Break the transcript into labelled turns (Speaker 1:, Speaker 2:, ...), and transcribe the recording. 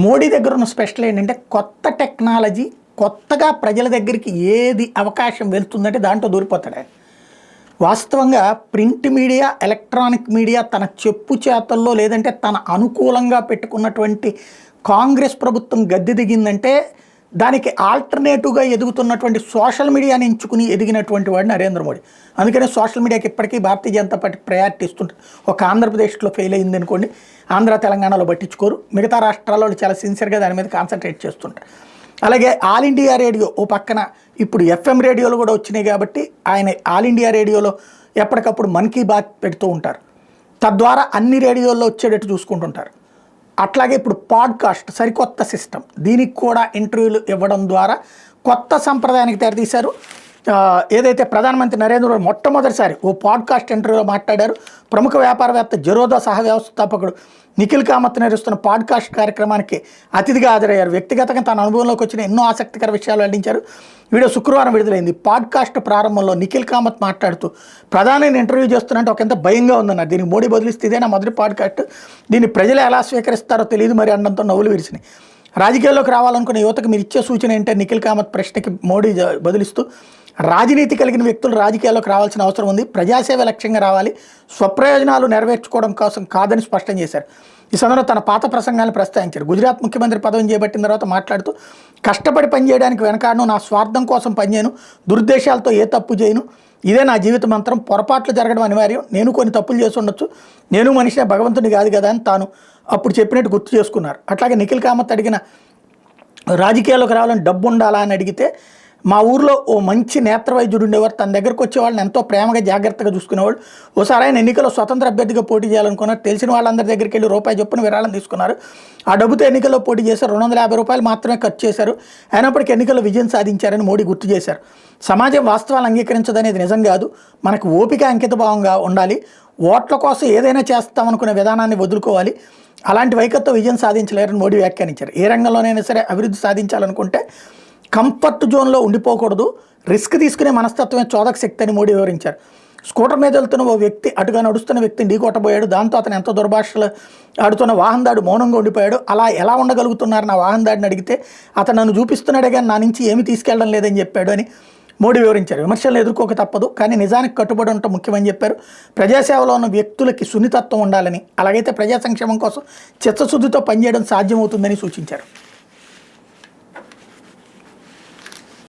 Speaker 1: మోడీ దగ్గర ఉన్న స్పెషల్ ఏంటంటే కొత్త టెక్నాలజీ కొత్తగా ప్రజల దగ్గరికి ఏది అవకాశం వెళ్తుందంటే దాంట్లో దూరిపోతాడు. వాస్తవంగా ప్రింట్ మీడియా, ఎలక్ట్రానిక్ మీడియా తన చెప్పు చేతల్లో లేదంటే తన అనుకూలంగా పెట్టుకున్నటువంటి కాంగ్రెస్ ప్రభుత్వం గద్దె దిగిందంటే దానికి ఆల్టర్నేటివ్గా ఎదుగుతున్నటువంటి సోషల్ మీడియాని ఎంచుకుని ఎదిగినటువంటి వాడు నరేంద్ర మోడీ. అందుకనే సోషల్ మీడియాకి ఇప్పటికీ భారతీయ జనతా పార్టీ ప్రయారిటీ ఇస్తుంటారు. ఒక ఆంధ్రప్రదేశ్లో ఫెయిల్ అయింది అనుకోండి, ఆంధ్ర తెలంగాణలో పట్టించుకోరు, మిగతా రాష్ట్రాల్లో చాలా సిన్సియర్గా దాని మీద కాన్సన్ట్రేట్ చేస్తుంటారు. అలాగే ఆల్ ఇండియా రేడియో ఓ పక్కన ఇప్పుడు ఎఫ్ఎం రేడియోలు కూడా వచ్చినాయి కాబట్టి ఆయన ఆల్ ఇండియా రేడియోలో ఎప్పటికప్పుడు మన్ కీ బాత్ పెడుతూ ఉంటారు. తద్వారా అన్ని రేడియోల్లో వచ్చేటట్టు చూసుకుంటుంటారు. అట్లాగే ఇప్పుడు పాడ్కాస్ట్ సరికొత్త సిస్టమ్, దీనికి కూడా ఇంటర్వ్యూలు ఇవ్వడం ద్వారా కొత్త సంప్రదాయానికి తెరతీశారు. ఏదైతే ప్రధానమంత్రి నరేంద్ర మోడీ మొట్టమొదటిసారి ఓ పాడ్కాస్ట్ ఇంటర్వ్యూలో మాట్లాడారు. ప్రముఖ వ్యాపారవేత్త జెరోదా సహ వ్యవస్థాపకుడు నిఖిల్ కామత్ నిర్వహిస్తున్న పాడ్కాస్ట్ కార్యక్రమానికి అతిథిగా హాజరయ్యారు. వ్యక్తిగతంగా తన అనుభవంలోకి వచ్చిన ఎన్నో ఆసక్తికర విషయాలు వెల్లడించారు. వీడియో శుక్రవారం విడుదలైంది. పాడ్కాస్ట్ ప్రారంభంలో నిఖిల్ కామత్ మాట్లాడుతూ ప్రధానిని ఇంటర్వ్యూ చేస్తున్నట్టు ఒకంత భయంగా ఉందన్నారు. దీనికి మోడీ బదిలిస్తే ఇదే నా మొదటి పాడ్కాస్ట్, దీన్ని ప్రజలు ఎలా స్వీకరిస్తారో తెలియదు మరి అనడంతో నవ్వులు విరిసినాయి. రాజకీయాల్లోకి రావాలనుకున్న యువతకు మీరు ఇచ్చే సూచన ఏంటంటే నిఖిల్ కామత్ ప్రశ్నకి మోడీ బదిలిస్తూ రాజనీతి కలిగిన వ్యక్తులు రాజకీయాల్లోకి రావాల్సిన అవసరం ఉంది, ప్రజాసేవ లక్ష్యంగా రావాలి, స్వప్రయోజనాలు నెరవేర్చుకోవడం కోసం కాదని స్పష్టం చేశారు. ఈ సందర్భంలో తన పాత ప్రసంగాన్ని ప్రస్తావించారు. గుజరాత్ ముఖ్యమంత్రి పదవిని చేపట్టిన తర్వాత మాట్లాడుతూ కష్టపడి పనిచేయడానికి వెనకాడను, నా స్వార్థం కోసం పనిచేయను, దురుద్దేశాలతో ఏ తప్పు చేయను, ఇదే నా జీవిత మంత్రం, పొరపాట్లు జరగడం అనివార్యం, నేను కొన్ని తప్పులు చేసి ఉండొచ్చు, నేను మనిషినే భగవంతుని కాదు కదా అని తాను అప్పుడు చెప్పినట్టు గుర్తు చేసుకున్నారు. అట్లాగే నిఖిల్ కామత్ అడిగిన రాజకీయాల్లోకి రావాలని డబ్బు ఉండాలా అని అడిగితే, మా ఊర్లో ఓ మంచి నేత్ర వైద్యుడు ఉండేవారు, తన దగ్గరకు వచ్చే వాళ్ళని ఎంతో ప్రేమగా జాగ్రత్తగా చూసుకునేవాడు. ఓసారి ఆయన ఎన్నికల్లో స్వతంత్ర అభ్యర్థిగా పోటీ చేయాలనుకున్నారు. తెలిసిన వాళ్ళందరి దగ్గరికి వెళ్ళి రూపాయి చొప్పున విరాళం తీసుకున్నారు. ఆ డబ్బుతో ఎన్నికల్లో పోటీ చేశారు. 250 రూపాయలు మాత్రమే ఖర్చు చేశారు. అయినప్పటికీ ఎన్నికల్లో విజయం సాధించారని మోడీ గుర్తు చేశారు. సమాజం వాస్తవాలు అంగీకరించదనేది నిజం కాదు, మనకు ఓపిక అంకితభావంగా ఉండాలి, ఓట్ల కోసం ఏదైనా చేస్తామనుకునే విధానాన్ని వదులుకోవాలి, అలాంటి వైఖరితో విజయం సాధించలేరని మోడీ వ్యాఖ్యానించారు. ఏ రంగంలోనైనా సరే అభివృద్ధి సాధించాలనుకుంటే కంఫర్ట్ జోన్లో ఉండిపోకూడదు, రిస్క్ తీసుకునే మనస్తత్వమే చోదక శక్తి అని మోడీ వివరించారు. స్కూటర్ మీద వెళ్తున్న ఓ వ్యక్తి అటుగా నడుస్తున్న వ్యక్తిని ఢీకొట్టబోయాడు. దాంతో అతను ఎంతో దుర్భాషలు ఆడుతున్న వాహనదాడు మౌనంగా ఉండిపోయాడు. అలా ఎలా ఉండగలుగుతున్నారు నా వాహనదాడిని అడిగితే అతను నన్ను చూపిస్తున్నాడే కానీ నా నుంచి ఏమీ తీసుకెళ్లడం లేదని చెప్పాడు అని మోడీ వివరించారు. విమర్శలను ఎదుర్కోక తప్పదు, కానీ నిజానికి కట్టుబడి ఉండటం ముఖ్యమని చెప్పారు. ప్రజాసేవలో ఉన్న వ్యక్తులకి సున్నితత్వం ఉండాలని, అలాగైతే ప్రజా సంక్షేమం కోసం చిత్తశుద్ధితో పనిచేయడం సాధ్యమవుతుందని సూచించారు.